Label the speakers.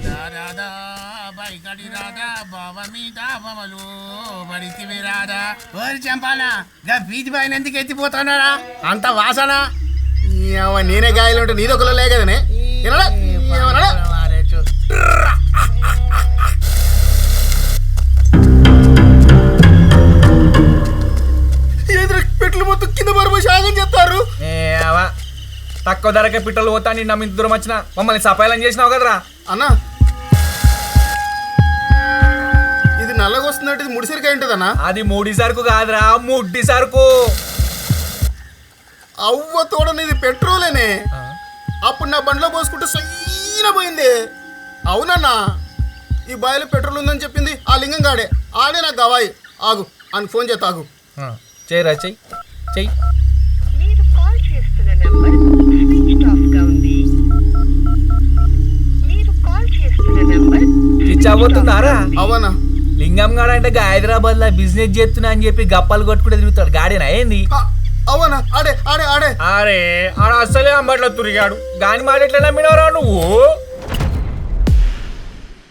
Speaker 1: రాధా రాధా బైకడి రాధా బావ మీద బమలు బడితివి రాధా ఓరి చంపాలా గా బీచ్ బాయిని ఎందుకు ఎత్తిపోతున్నారా అంత వాసన
Speaker 2: నేనే గాయలు ఉంటే నీదొకలో లే కదనే పెట్లు మొత్తం కింద పడిపోయి సాగం చెప్తారు.
Speaker 3: తక్కువ ధరకే పిట్టలు పోతా నీ నమ్మి దూరం వచ్చిన మమ్మల్ని సపాయలం చేసినావు కదరా
Speaker 2: అన్నా. ఇది నల్లగా వస్తున్నట్టు ఇది ముడిసరికాయ ఉంటుందన్నా.
Speaker 3: అది ముడి సరుకు కాదురా ముడ్డి సరుకు.
Speaker 2: అవ్వ తోడని ఇది పెట్రోలేనే. అప్పుడు నా బండిలో పోసుకుంటే సైన పోయింది. అవునన్నా ఈ బాయిలో పెట్రోల్ ఉందని చెప్పింది ఆ లింగం గాడే. ఆడే నాకు గవాయి. ఆగు అని ఫోన్ చేస్తా. ఆగు
Speaker 3: చేయరా చెయ్యి చెయ్యి.
Speaker 4: మీరు కాల్ చేస్తున్న నంబర్ స్విచ్ ఆఫ్ గా ఉంది. మీరు కాల్ చేస్తున్న నంబర్
Speaker 3: ఇచ్చబోతున్నారా?
Speaker 2: అవనా
Speaker 3: లింగం గాడు అంటే హైదరాబాద్ లో బిజినెస్ చేస్తున్నా అని చెప్పి గప్పాలు కొట్టుకుంటే తిరుగుతాడు. గాడేనా ఏంది?
Speaker 2: అవనా ఆడే ఆడే ఆడే
Speaker 3: అరే ఆడ అసలే అంబట్లో తిరిగాడు. గాని మాట ఎట్లా నమ్మినవరా నువ్వు?